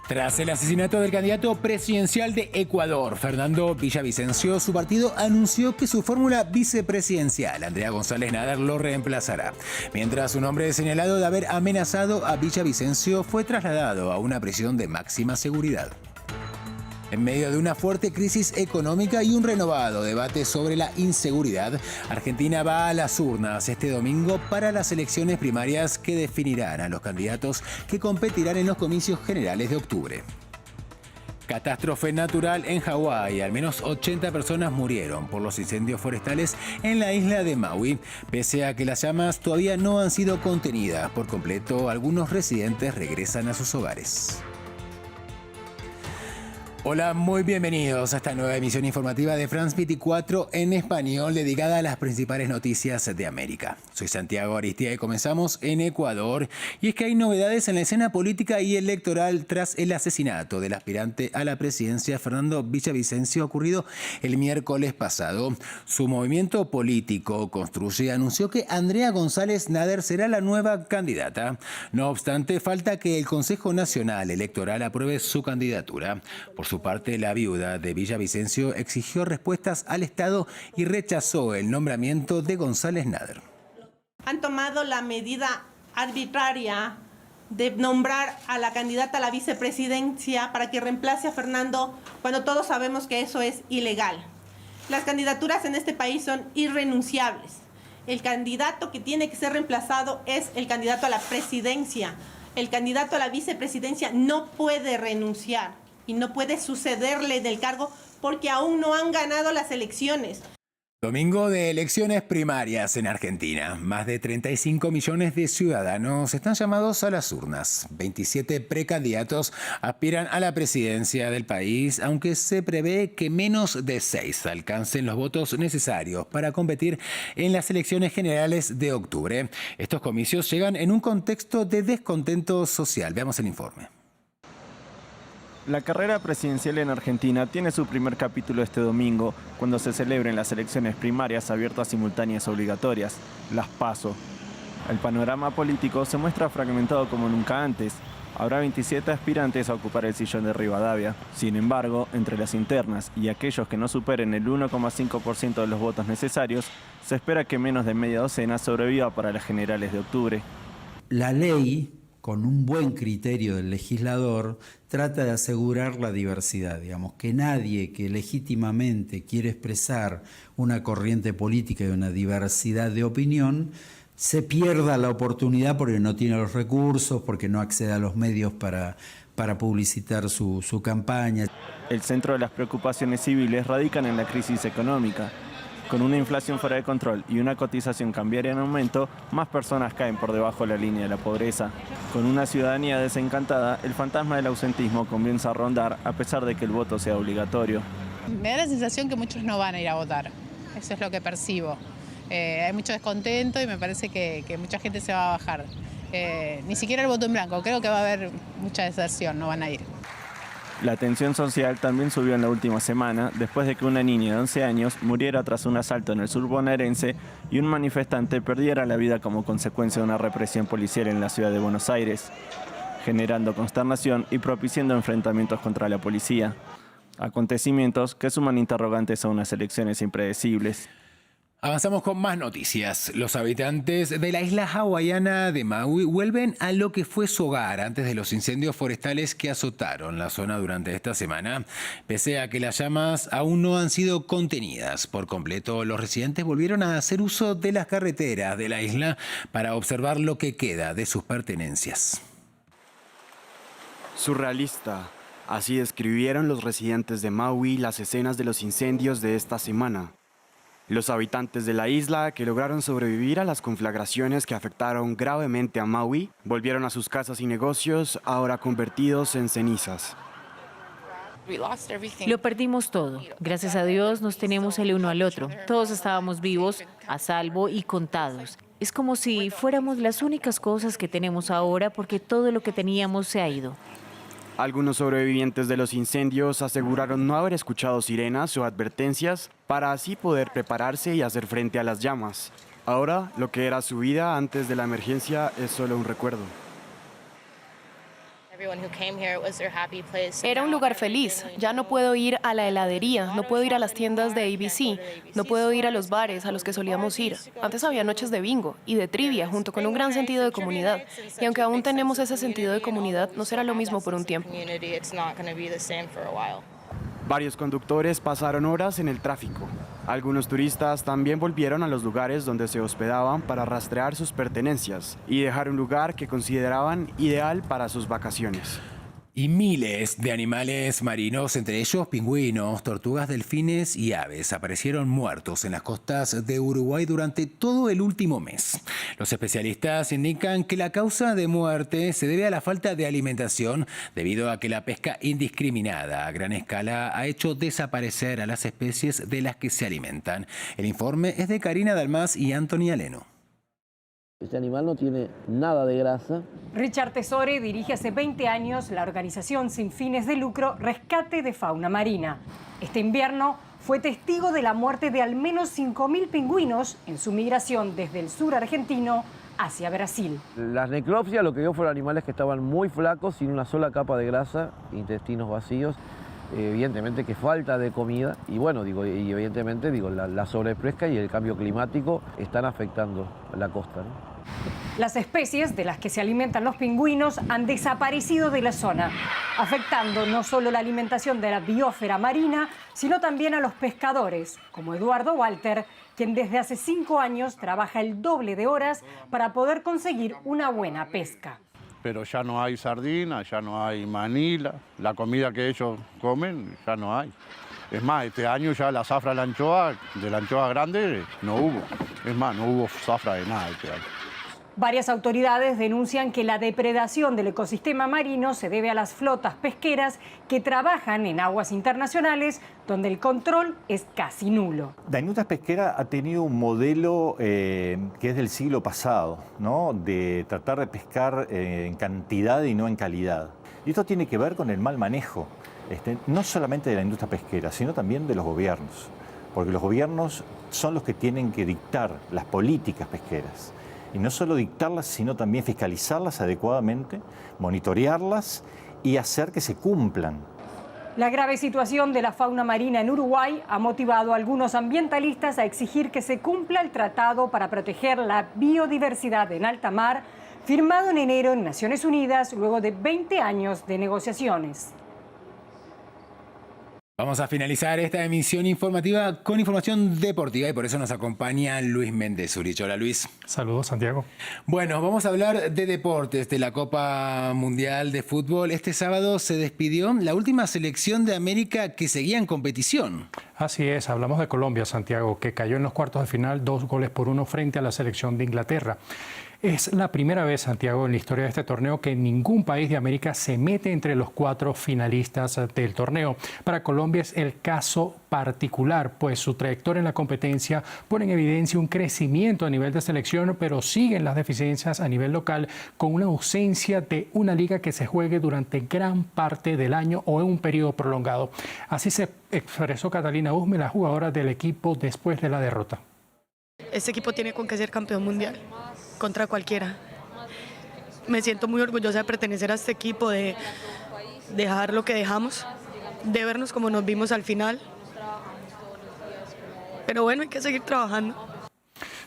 Tras el asesinato del candidato presidencial de Ecuador, Fernando Villavicencio, su partido anunció que su fórmula vicepresidencial, Andrea González Nader, lo reemplazará. Mientras un hombre señalado de haber amenazado a Villavicencio fue trasladado a una prisión de máxima seguridad. En medio de una fuerte crisis económica y un renovado debate sobre la inseguridad, Argentina va a las urnas este domingo para las elecciones primarias que definirán a los candidatos que competirán en los comicios generales de octubre. Catástrofe natural en Hawái. Al menos 80 personas murieron por los incendios forestales en la isla de Maui. Pese a que las llamas todavía no han sido contenidas por completo, algunos residentes regresan a sus hogares. Hola, muy bienvenidos a esta nueva emisión informativa de France 24 en español dedicada a las principales noticias de América. Soy Santiago Aristia y comenzamos en Ecuador. Y es que hay novedades en la escena política y electoral tras el asesinato del aspirante a la presidencia Fernando Villavicencio ocurrido el miércoles pasado. Su movimiento político Construye anunció que Andrea González Nader será la nueva candidata. No obstante, falta que el Consejo Nacional Electoral apruebe su candidatura. Por su parte, la viuda de Villavicencio exigió respuestas al Estado y rechazó el nombramiento de González Nader. Han tomado la medida arbitraria de nombrar a la candidata a la vicepresidencia para que reemplace a Fernando cuando todos sabemos que eso es ilegal. Las candidaturas en este país son irrenunciables. El candidato que tiene que ser reemplazado es el candidato a la presidencia. El candidato a la vicepresidencia no puede renunciar y no puede sucederle del cargo porque aún no han ganado las elecciones. Domingo de elecciones primarias en Argentina. Más de 35 millones de ciudadanos están llamados a las urnas. 27 precandidatos aspiran a la presidencia del país, aunque se prevé que menos de 6 alcancen los votos necesarios para competir en las elecciones generales de octubre. Estos comicios llegan en un contexto de descontento social. Veamos el informe. La carrera presidencial en Argentina tiene su primer capítulo este domingo, cuando se celebren las elecciones primarias abiertas, simultáneas obligatorias, las PASO. El panorama político se muestra fragmentado como nunca antes. Habrá 27 aspirantes a ocupar el sillón de Rivadavia. Sin embargo, entre las internas y aquellos que no superen el 1,5% de los votos necesarios, se espera que menos de media docena sobreviva para las generales de octubre. La ley, con un buen criterio del legislador, trata de asegurar la diversidad, digamos, que nadie que legítimamente quiere expresar una corriente política y una diversidad de opinión se pierda la oportunidad porque no tiene los recursos, porque no accede a los medios para publicitar su campaña. El centro de las preocupaciones civiles radican en la crisis económica. Con una inflación fuera de control y una cotización cambiaria en aumento, más personas caen por debajo de la línea de la pobreza. Con una ciudadanía desencantada, el fantasma del ausentismo comienza a rondar a pesar de que el voto sea obligatorio. Me da la sensación que muchos no van a ir a votar. Eso es lo que percibo. Hay mucho descontento y me parece que mucha gente se va a bajar. Ni siquiera el voto en blanco. Creo que va a haber mucha deserción, no van a ir. La tensión social también subió en la última semana, después de que una niña de 11 años muriera tras un asalto en el sur bonaerense y un manifestante perdiera la vida como consecuencia de una represión policial en la ciudad de Buenos Aires, generando consternación y propiciando enfrentamientos contra la policía. Acontecimientos que suman interrogantes a unas elecciones impredecibles. Avanzamos con más noticias. Los habitantes de la isla hawaiana de Maui vuelven a lo que fue su hogar antes de los incendios forestales que azotaron la zona durante esta semana. Pese a que las llamas aún no han sido contenidas por completo, los residentes volvieron a hacer uso de las carreteras de la isla para observar lo que queda de sus pertenencias. Surrealista. Así describieron los residentes de Maui las escenas de los incendios de esta semana. Los habitantes de la isla, que lograron sobrevivir a las conflagraciones que afectaron gravemente a Maui, volvieron a sus casas y negocios, ahora convertidos en cenizas. Lo perdimos todo. Gracias a Dios nos tenemos el uno al otro. Todos estábamos vivos, a salvo y contados. Es como si fuéramos las únicas cosas que tenemos ahora porque todo lo que teníamos se ha ido. Algunos sobrevivientes de los incendios aseguraron no haber escuchado sirenas o advertencias para así poder prepararse y hacer frente a las llamas. Ahora, lo que era su vida antes de la emergencia es solo un recuerdo. Era un lugar feliz. Ya no puedo ir a la heladería, no puedo ir a las tiendas de ABC, no puedo ir a los bares a los que solíamos ir. Antes había noches de bingo y de trivia junto con un gran sentido de comunidad. Y aunque aún tenemos ese sentido de comunidad, no será lo mismo por un tiempo. Varios conductores pasaron horas en el tráfico. Algunos turistas también volvieron a los lugares donde se hospedaban para rastrear sus pertenencias y dejar un lugar que consideraban ideal para sus vacaciones. Y miles de animales marinos, entre ellos pingüinos, tortugas, delfines y aves, aparecieron muertos en las costas de Uruguay durante todo el último mes. Los especialistas indican que la causa de muerte se debe a la falta de alimentación debido a que la pesca indiscriminada a gran escala ha hecho desaparecer a las especies de las que se alimentan. El informe es de Karina Dalmás y Anthony Aleno. Este animal no tiene nada de grasa. Richard Tesore dirige hace 20 años la organización sin fines de lucro Rescate de Fauna Marina. Este invierno fue testigo de la muerte de al menos 5.000 pingüinos en su migración desde el sur argentino hacia Brasil. Las necropsias lo que dio fueron animales que estaban muy flacos, sin una sola capa de grasa, intestinos vacíos. Evidentemente que falta de comida y evidentemente la sobrepesca y el cambio climático están afectando la costa, ¿no? Las especies de las que se alimentan los pingüinos han desaparecido de la zona, afectando no solo la alimentación de la biosfera marina, sino también a los pescadores, como Eduardo Walter, quien desde hace 5 años trabaja el doble de horas para poder conseguir una buena pesca. Pero ya no hay sardina, ya no hay manila, la comida que ellos comen ya no hay. Es más, este año ya la zafra de la anchoa grande, no hubo. Es más, no hubo zafra de nada este año. Varias autoridades denuncian que la depredación del ecosistema marino se debe a las flotas pesqueras que trabajan en aguas internacionales donde el control es casi nulo. La industria pesquera ha tenido un modelo que es del siglo pasado, ¿no? De tratar de pescar en cantidad y no en calidad. Y esto tiene que ver con el mal manejo, no solamente de la industria pesquera, sino también de los gobiernos. Porque los gobiernos son los que tienen que dictar las políticas pesqueras. Y no solo dictarlas, sino también fiscalizarlas adecuadamente, monitorearlas y hacer que se cumplan. La grave situación de la fauna marina en Uruguay ha motivado a algunos ambientalistas a exigir que se cumpla el tratado para proteger la biodiversidad en alta mar, firmado en enero en Naciones Unidas luego de 20 años de negociaciones. Vamos a finalizar esta emisión informativa con información deportiva y por eso nos acompaña Luis Méndez Urich. Hola Luis. Saludos Santiago. Bueno, vamos a hablar de deportes, de la Copa Mundial de Fútbol. Este sábado se despidió la última selección de América que seguía en competición. Así es, hablamos de Colombia, Santiago, que cayó en los cuartos de final 2-1 frente a la selección de Inglaterra. Es la primera vez, Santiago, en la historia de este torneo que ningún país de América se mete entre los 4 finalistas del torneo. Para Colombia es el caso particular, pues su trayectoria en la competencia pone en evidencia un crecimiento a nivel de selección, pero siguen las deficiencias a nivel local con una ausencia de una liga que se juegue durante gran parte del año o en un periodo prolongado. Así se expresó Catalina Usme, la jugadora del equipo, después de la derrota. Este equipo tiene con qué ser campeón mundial, contra cualquiera. Me siento muy orgullosa de pertenecer a este equipo, de dejar lo que dejamos, de vernos como nos vimos al final. Pero bueno, hay que seguir trabajando.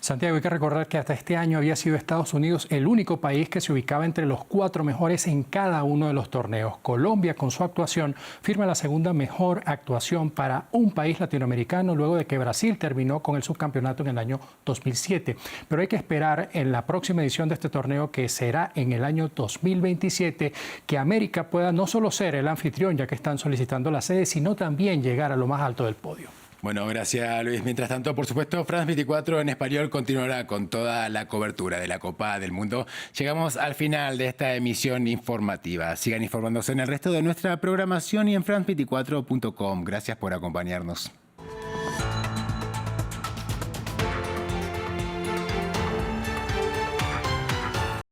Santiago, hay que recordar que hasta este año había sido Estados Unidos el único país que se ubicaba entre los 4 mejores en cada uno de los torneos. Colombia, con su actuación, firma la segunda mejor actuación para un país latinoamericano luego de que Brasil terminó con el subcampeonato en el año 2007. Pero hay que esperar en la próxima edición de este torneo, que será en el año 2027, que América pueda no solo ser el anfitrión, ya que están solicitando la sede, sino también llegar a lo más alto del podio. Bueno, gracias Luis. Mientras tanto, por supuesto, France 24 en español continuará con toda la cobertura de la Copa del Mundo. Llegamos al final de esta emisión informativa. Sigan informándose en el resto de nuestra programación y en france24.com. Gracias por acompañarnos.